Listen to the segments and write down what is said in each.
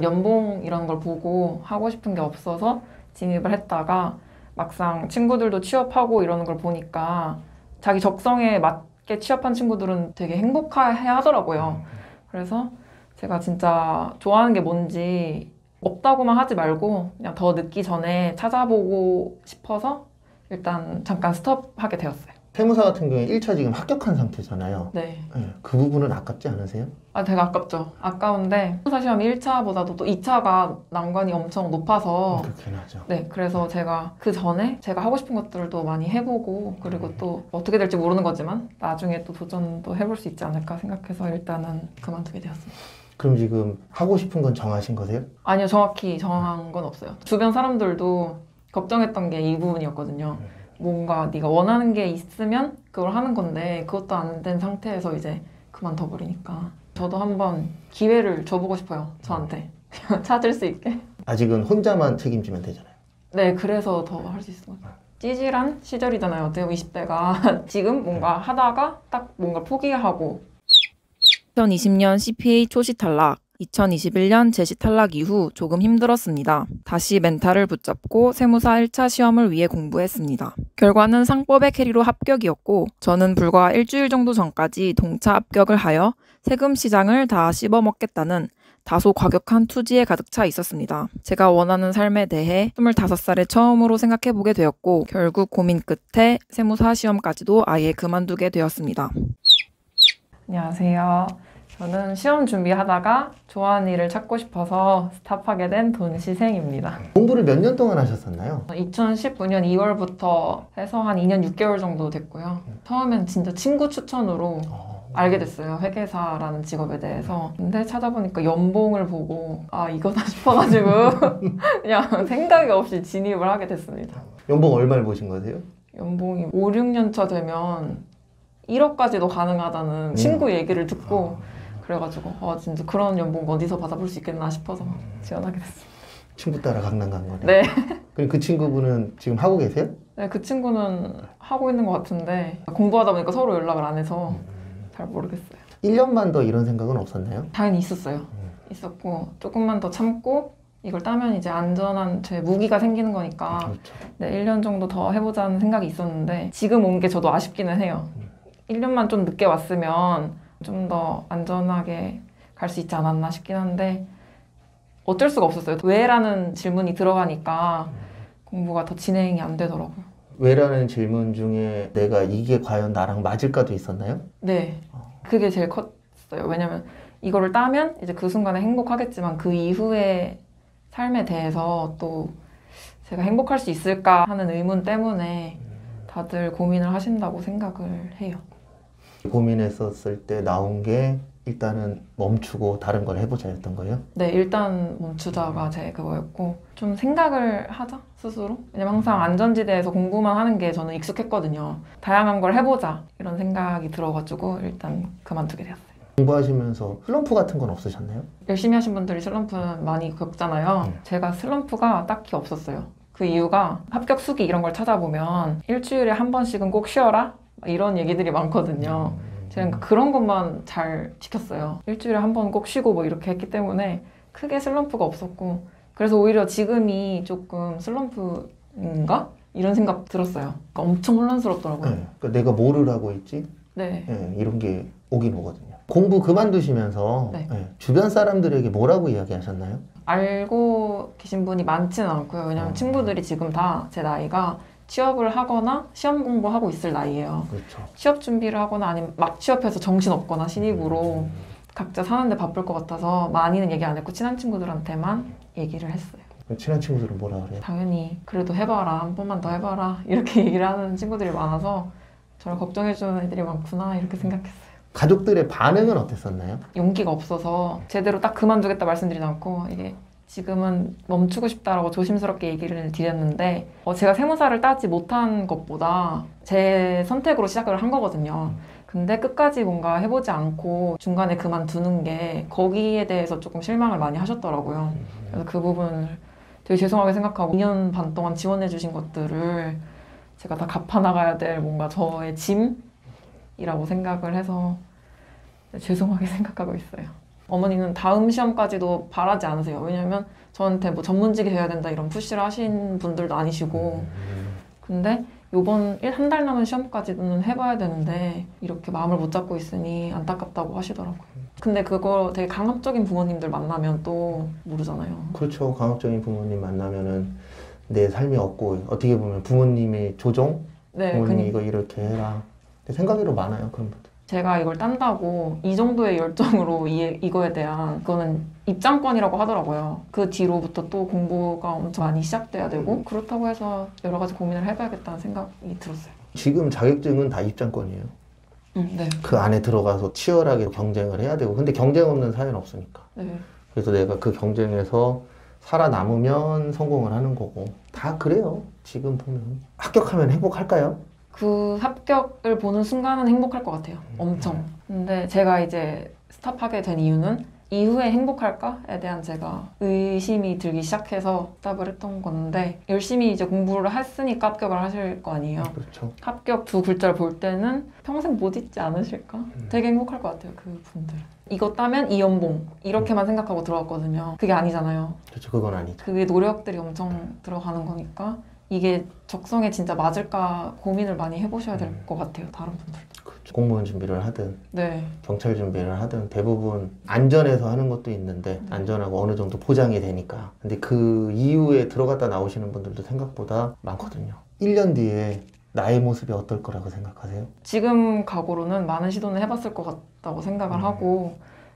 연봉이라는 걸 보고 하고 싶은 게 없어서 진입을 했다가 막상 친구들도 취업하고 이러는 걸 보니까 자기 적성에 맞게 취업한 친구들은 되게 행복해 하더라고요. 그래서 제가 진짜 좋아하는 게 뭔지 없다고만 하지 말고 그냥 더 늦기 전에 찾아보고 싶어서 일단 잠깐 스톱하게 되었어요. 세무사 같은 경우에 1차 지금 합격한 상태잖아요. 네. 네, 그 부분은 아깝지 않으세요? 되게 아깝죠. 아까운데 세무사 시험이 1차보다도 또 2차가 난관이 엄청 높아서 그렇긴 하죠. 네, 그래서 제가 그 전에 제가 하고 싶은 것들도 많이 해보고 그리고 또 어떻게 될지 모르는 거지만 나중에 또 도전도 해볼 수 있지 않을까 생각해서 일단은 그만두게 되었습니다. 그럼 지금 하고 싶은 건 정하신 거세요? 아니요, 정확히 정한 건 없어요. 주변 사람들도 걱정했던 게 이 부분이었거든요. 뭔가 네가 원하는 게 있으면 그걸 하는 건데 그것도 안 된 상태에서 이제 그만둬 버리니까 저도 한번 기회를 줘보고 싶어요. 저한테 찾을 수 있게. 아직은 혼자만 책임지면 되잖아요. 네, 그래서 더 할 수 있을 것 같아요. 찌질한 시절이잖아요. 어때요? 20대가 지금 뭔가 하다가 딱 뭔가 포기하고 2020년 CPA 초시 탈락, 2021년 제시 탈락 이후 조금 힘들었습니다. 다시 멘탈을 붙잡고 세무사 1차 시험을 위해 공부했습니다. 결과는 상법의 캐리로 합격이었고 저는 불과 일주일 정도 전까지 동차 합격을 하여 세금 시장을 다 씹어먹겠다는 다소 과격한 투지에 가득 차 있었습니다. 제가 원하는 삶에 대해 25살에 처음으로 생각해보게 되었고 결국 고민 끝에 세무사 시험까지도 아예 그만두게 되었습니다. 안녕하세요. 저는 시험 준비하다가 좋아하는 일을 찾고 싶어서 스탑하게 된 돈시생입니다. 공부를 몇 년 동안 하셨었나요? 2019년 2월부터 해서 한 2년 6개월 정도 됐고요. 처음엔 진짜 친구 추천으로 알게 됐어요. 회계사라는 직업에 대해서. 근데 찾아보니까 연봉을 보고 이거다 싶어가지고 그냥 생각이 없이 진입을 하게 됐습니다. 연봉 얼마를 보신 거세요? 연봉이 5, 6년 차 되면 1억까지도 가능하다는 친구 얘기를 듣고 그래가지고 진짜 그런 연봉 어디서 받아볼 수 있겠나 싶어서 지원하게 됐습니다. 친구 따라 강남 간 거네. 네. 그럼 그 친구분은 지금 하고 계세요? 네, 그 친구는 하고 있는 것 같은데 공부하다 보니까 서로 연락을 안 해서 잘 모르겠어요. 1년만 더 이런 생각은 없었나요? 당연히 있었어요. 있었고 조금만 더 참고 이걸 따면 이제 안전한 제 무기가 생기는 거니까 그렇죠. 네, 1년 정도 더 해보자는 생각이 있었는데 지금 온 게 저도 아쉽기는 해요. 1년만 좀 늦게 왔으면 좀 더 안전하게 갈 수 있지 않았나 싶긴 한데 어쩔 수가 없었어요. 왜라는 질문이 들어가니까 공부가 더 진행이 안 되더라고요. 왜라는 질문 중에 내가 이게 과연 나랑 맞을까도 있었나요? 네, 그게 제일 컸어요. 왜냐면 이거를 따면 이제 그 순간에 행복하겠지만 그 이후의 삶에 대해서 또 제가 행복할 수 있을까 하는 의문 때문에 다들 고민을 하신다고 생각을 해요. 고민했었을 때 나온 게 일단은 멈추고 다른 걸 해보자였던 거예요? 네, 일단 멈추자가 제 그거였고 좀 생각을 하자, 스스로. 왜냐면 항상 안전지대에서 공부만 하는 게 저는 익숙했거든요. 다양한 걸 해보자 이런 생각이 들어가지고 일단 그만두게 되었어요. 공부하시면서 슬럼프 같은 건 없으셨나요? 열심히 하신 분들이 슬럼프는 많이 겪잖아요. 제가 슬럼프가 딱히 없었어요. 그 이유가 합격 수기 이런 걸 찾아보면 일주일에 한 번씩은 꼭 쉬어라 이런 얘기들이 많거든요. 제가 그런 것만 잘 지켰어요. 일주일에 한 번 꼭 쉬고 뭐 이렇게 했기 때문에 크게 슬럼프가 없었고 그래서 오히려 지금이 조금 슬럼프인가? 이런 생각 들었어요. 그러니까 엄청 혼란스럽더라고요. 네. 그러니까 내가 뭐를 하고 있지? 네. 네, 이런 게 오긴 오거든요. 공부 그만두시면서 네. 주변 사람들에게 뭐라고 이야기하셨나요? 알고 계신 분이 많지는 않고요. 왜냐면 친구들이 지금 다 제 나이가 취업을 하거나 시험 공부하고 있을 나이예요. 그렇죠. 취업 준비를 하거나 아니면 막 취업해서 정신없거나 신입으로 각자 사는데 바쁠 것 같아서 많이는 얘기 안 했고 친한 친구들한테만 얘기를 했어요. 친한 친구들은 뭐라 그래요? 당연히 그래도 해봐라, 한 번만 더 해봐라 이렇게 얘기를 하는 친구들이 많아서 저를 걱정해주는 애들이 많구나 이렇게 생각했어요. 가족들의 반응은 어땠었나요? 용기가 없어서 제대로 딱 그만두겠다 말씀드리지 않고 이게 지금은 멈추고 싶다라고 조심스럽게 얘기를 드렸는데 제가 세무사를 따지 못한 것보다 제 선택으로 시작을 한 거거든요. 근데 끝까지 뭔가 해보지 않고 중간에 그만두는 게 거기에 대해서 조금 실망을 많이 하셨더라고요. 그래서 그 부분을 되게 죄송하게 생각하고 2년 반 동안 지원해 주신 것들을 제가 다 갚아나가야 될 뭔가 저의 짐이라고 생각을 해서 죄송하게 생각하고 있어요. 어머니는 다음 시험까지도 바라지 않으세요. 왜냐면 저한테 뭐 전문직이 돼야 된다 이런 푸시를 하신 분들도 아니시고 근데 요번 한 달 남은 시험까지는 해봐야 되는데 이렇게 마음을 못 잡고 있으니 안타깝다고 하시더라고요. 근데 그거 되게 강압적인 부모님들 만나면 또 모르잖아요. 그렇죠. 강압적인 부모님 만나면은 내 삶이 없고 어떻게 보면 부모님의 조종? 네, 부모님 이거 이렇게 해라. 근데 생각외로 많아요, 그런 분들. 제가 이걸 딴다고 이 정도의 열정으로 이거에 대한 그거는 입장권이라고 하더라고요. 그 뒤로부터 또 공부가 엄청 많이 시작돼야 되고 그렇다고 해서 여러 가지 고민을 해봐야겠다는 생각이 들었어요. 지금 자격증은 다 입장권이에요. 네. 그 안에 들어가서 치열하게 경쟁을 해야 되고 근데 경쟁 없는 사회는 없으니까. 네. 그래서 내가 그 경쟁에서 살아남으면 성공을 하는 거고 다 그래요. 지금 보면 합격하면 행복할까요? 그 합격을 보는 순간은 행복할 것 같아요. 엄청. 근데 제가 이제 스탑하게 된 이유는 이후에 행복할까에 대한 제가 의심이 들기 시작해서 스탑을 했던 건데 열심히 이제 공부를 했으니까 합격을 하실 거 아니에요. 그렇죠. 합격 두 글자를 볼 때는 평생 못 잊지 않으실까? 되게 행복할 것 같아요, 그분들은. 이거 따면 이 연봉 이렇게만 생각하고 들어갔거든요. 그게 아니잖아요. 그렇죠. 그건 아니죠. 그게 노력들이 엄청 들어가는 거니까 이게 적성에 진짜 맞을까 고민을 많이 해보셔야 될 것 같아요, 다른 분들도. 그렇죠. 공무원 준비를 하든 네. 경찰 준비를 하든 대부분 안전해서 하는 것도 있는데 안전하고 어느 정도 보장이 되니까 근데 그 이후에 들어갔다 나오시는 분들도 생각보다 많거든요. 1년 뒤에 나의 모습이 어떨 거라고 생각하세요? 지금 각오로는 많은 시도는 해봤을 것 같다고 생각을 하고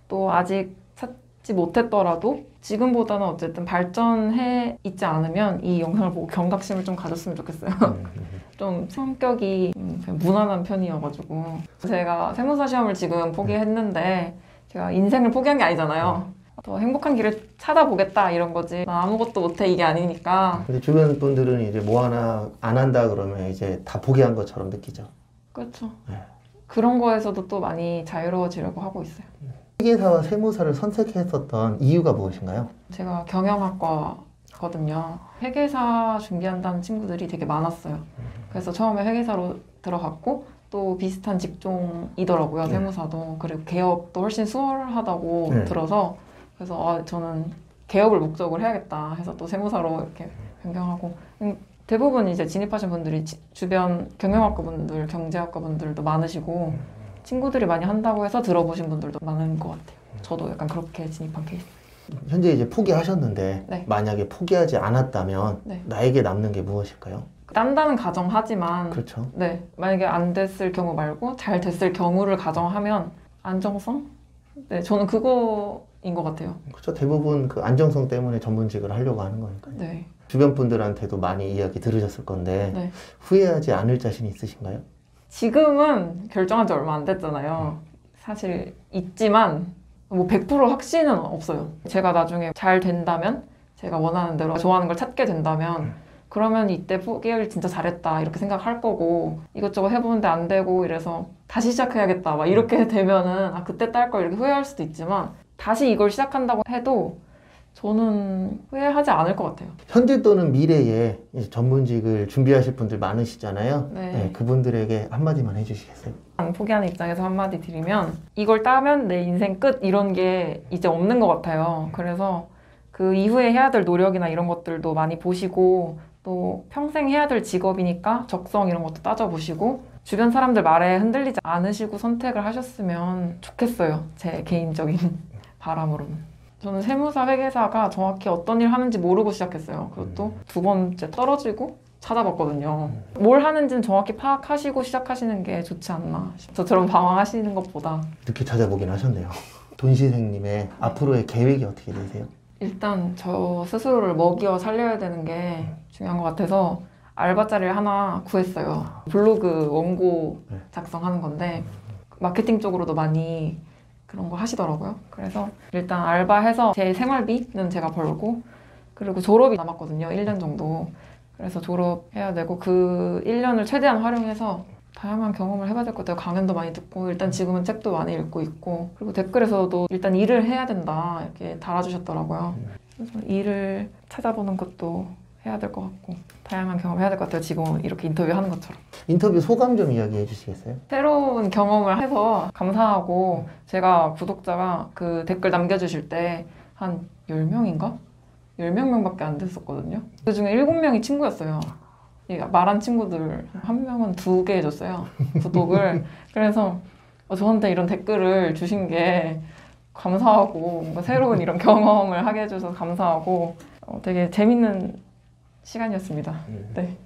또 아직 찾지 못했더라도 지금보다는 어쨌든 발전해 있지 않으면 이 영상을 보고 경각심을 좀 가졌으면 좋겠어요. 좀 성격이 그냥 무난한 편이어가지고 제가 세무사 시험을 지금 포기했는데 제가 인생을 포기한 게 아니잖아요. 더 행복한 길을 찾아보겠다 이런 거지 나 아무것도 못해 이게 아니니까. 근데 주변 분들은 이제 뭐 하나 안 한다 그러면 이제 다 포기한 것처럼 느끼죠. 그렇죠. 네. 그런 거에서도 또 많이 자유로워지려고 하고 있어요. 회계사와 세무사를 선택했었던 이유가 무엇인가요? 제가 경영학과거든요. 회계사 준비한다는 친구들이 되게 많았어요. 그래서 처음에 회계사로 들어갔고 또 비슷한 직종이더라고요. 네. 세무사도. 그리고 개업도 훨씬 수월하다고 네. 들어서 그래서 저는 개업을 목적으로 해야겠다 해서 또 세무사로 이렇게 변경하고 대부분 이제 진입하신 분들이 주변 경영학과 분들, 경제학과 분들도 많으시고 친구들이 많이 한다고 해서 들어보신 분들도 많은 것 같아요. 저도 약간 그렇게 진입한 케이스. 현재 이제 포기하셨는데 네. 만약에 포기하지 않았다면 네. 나에게 남는 게 무엇일까요? 딴다는 가정하지만 그렇죠. 네, 만약에 안 됐을 경우 말고 잘 됐을 경우를 가정하면 안정성? 네, 저는 그거인 것 같아요. 그렇죠. 대부분 그 안정성 때문에 전문직을 하려고 하는 거니까요. 네. 주변 분들한테도 많이 이야기 들으셨을 건데 네. 후회하지 않을 자신 있으신가요? 지금은 결정한 지 얼마 안 됐잖아요. 사실 있지만 뭐 100% 확신은 없어요. 제가 나중에 잘 된다면 제가 원하는 대로 좋아하는 걸 찾게 된다면 그러면 이때 포기를 진짜 잘했다 이렇게 생각할 거고 이것저것 해보는데 안 되고 이래서 다시 시작해야겠다 막 이렇게 되면은 아 그때 딸 걸 이렇게 후회할 수도 있지만 다시 이걸 시작한다고 해도 저는 후회하지 않을 것 같아요. 현재 또는 미래에 이제 전문직을 준비하실 분들 많으시잖아요. 네. 그분들에게 한마디만 해주시겠어요? 포기하는 입장에서 한마디 드리면 이걸 따면 내 인생 끝 이런 게 이제 없는 것 같아요. 그래서 그 이후에 해야 될 노력이나 이런 것들도 많이 보시고 또 평생 해야 될 직업이니까 적성 이런 것도 따져보시고 주변 사람들 말에 흔들리지 않으시고 선택을 하셨으면 좋겠어요. 제 개인적인 바람으로는. 저는 세무사 회계사가 정확히 어떤 일 하는지 모르고 시작했어요. 그것도 두 번째 떨어지고 찾아봤거든요. 뭘 하는지는 정확히 파악하시고 시작하시는 게 좋지 않나. 저처럼 방황하시는 것보다. 늦게 찾아보긴 하셨네요. 돈시생님의 앞으로의 계획이 어떻게 되세요? 일단 저 스스로를 먹여 살려야 되는 게 중요한 것 같아서 알바 자리를 하나 구했어요. 블로그 원고 작성하는 건데 마케팅 쪽으로도 많이 그런 거 하시더라고요. 그래서 일단 알바해서 제 생활비는 제가 벌고 그리고 졸업이 남았거든요. 1년 정도. 그래서 졸업해야 되고 그 1년을 최대한 활용해서 다양한 경험을 해봐야 될 것 같아요. 강연도 많이 듣고 일단 지금은 책도 많이 읽고 있고 그리고 댓글에서도 일단 일을 해야 된다 이렇게 달아주셨더라고요. 그래서 일을 찾아보는 것도 해야 될 것 같고 다양한 경험 해야 될 것 같아요. 지금 이렇게 인터뷰하는 것처럼. 인터뷰 소감 좀 이야기해 주시겠어요? 새로운 경험을 해서 감사하고 제가 구독자가 그 댓글 남겨주실 때 한 10명인가? 10명밖에 안 됐었거든요. 그 중에 7명이 친구였어요. 말한 친구들 한 명은 2개 해줬어요. 구독을. 그래서 저한테 이런 댓글을 주신 게 감사하고 뭔가 새로운 이런 경험을 하게 해줘서 감사하고 되게 재밌는 시간이었습니다. 네.